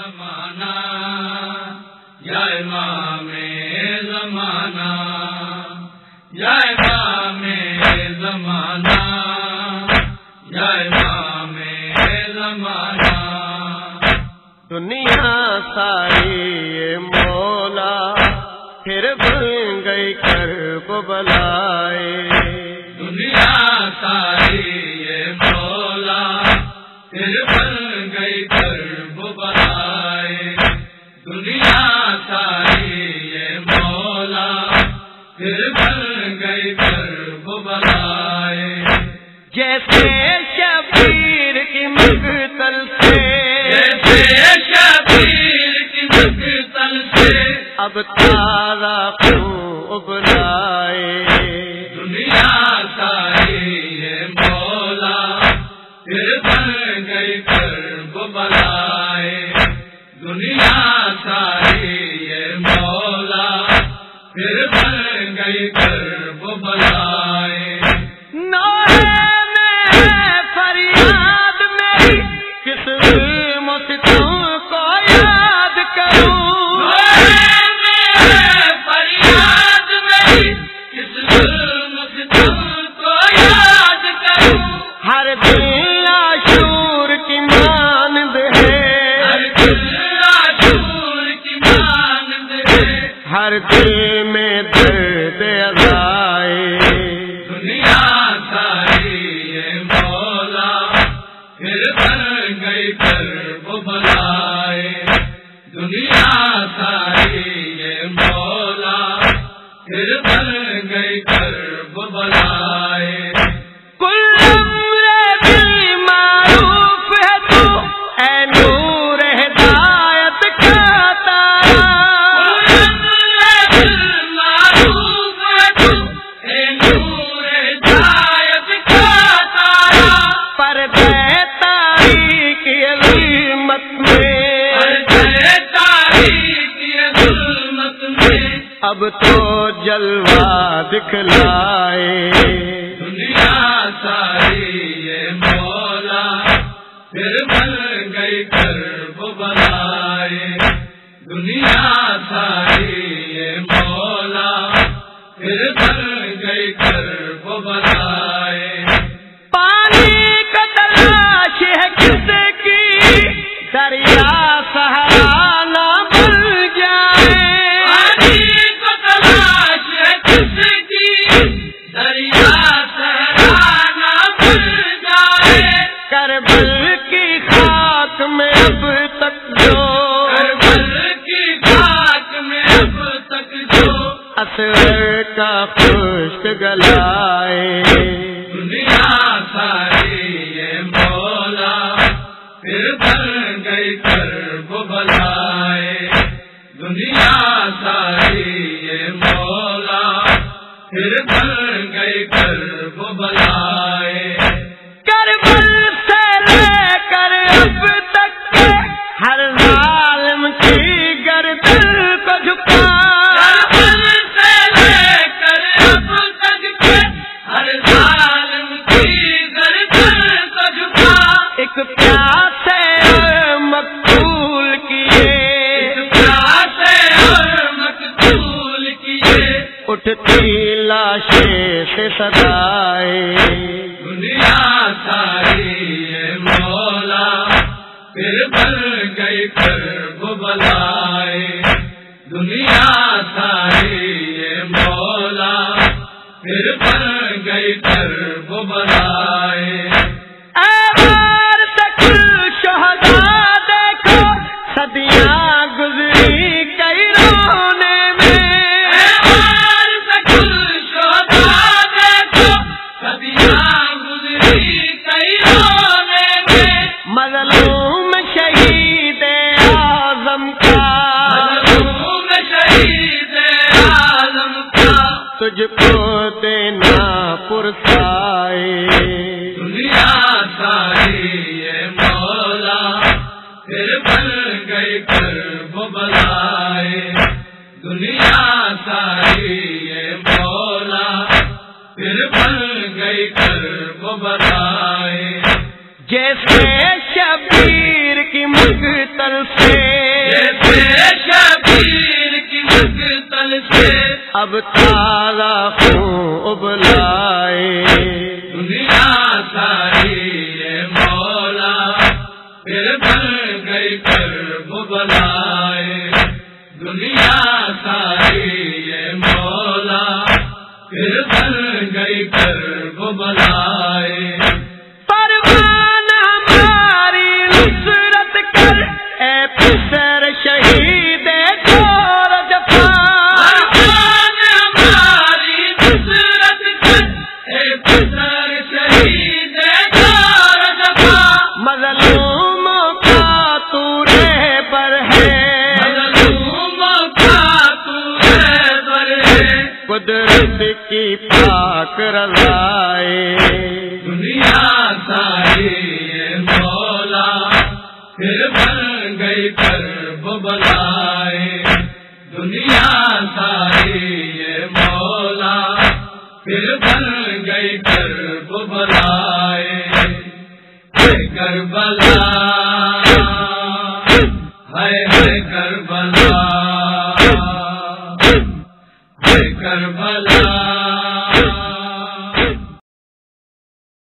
زمانہ یا امام زمانہ یا امام زمانہ یا امام زمانہ دنیا ساری یہ مولا پھر بن گئی کرب بلائے دنیا ساری یہ مولا پھر بن گئی کرب بلائے دنیا ساری یہ مولا پھر بن گئی کرب بلائے جیسے شبیر کی مقتل سے شبیر کی مقتل سے اب تارا خون ابلائے دنیا ساری یہ مولا پھر بن گئی کرب بلائے دنیا ساری یہ مولا پھر بن گئی کرب بلائے ہر دل عاشور کی مانند ہے ہر دل میں درد ازائے دنیا ساری یہ مولا پھر بن گئی کرب بلائے دنیا ساری یہ مولا پھر بن گئی کرب بلائے اب تو جلوہ دکھلائے دنیا ساری یہ مولا پھر بن گئی کرب بلائے دنیا ساری یہ مولا پھر بن گئی کرب بلائے پانی کا تلاش ہے کس کی دریا سہارا نہ بن جائے کربل کی خاک میں اب تک جو کربل کی خاک میں اب تک جو اثر کا خشک گلائے دنیا ساری یہ مولا پھر بن گئی کرب بلائے دنیا ساری یہ مولا پھر بن گئی کرب بلائے کربل سے لے کر اب تک ہر ظالم کی گردن کو جھکا کربل سے لے کر اب تک ہر ظالم کی گردن کو جھکا ایک پیاسے اور مقتول کیے ایک پیاسے اور مقتول کیے اٹھتی لاشیں سے صدائے دنیا ساری یہ مولا پھر بن گئی کرب بلائے دنیا ساری یہ مولا پھر بن گئی کرب بلائے شہداء دیکھو صدیاں گزری کئی رونے میں مظلوم شہید اعظم کا تجھ کو دینا پرسائے دنیا ساری یہ مولا پھر بن گئی کرب بلائے دنیا ساری یہ مولا پھر بن گئی کرب بلائے جیسے شبیر کی مقتل سے اب تازہ خون ابلائے. دنیا ساری یہ مولا پھر بن گئی کرب بلائے. دنیا ساری یہ مولا پھر بن گئی کرب بلائے. پروان ہماری نصرت کر اے پسر شہید دور جفا. پروان ہماری نصرت کر اے پسر شہید دور جفا. مظلوموں کا تو رہبر ہے، مظلوموں کا تو رہبر ہے. قدرت کی پاک رضائے. دنیا ساری یہ مولا پھر بن گئی کرب بلائے. دنیا ساری یہ مولا پھر بن گئی کرب بلائے. کربلا ہے کربلا، کربلا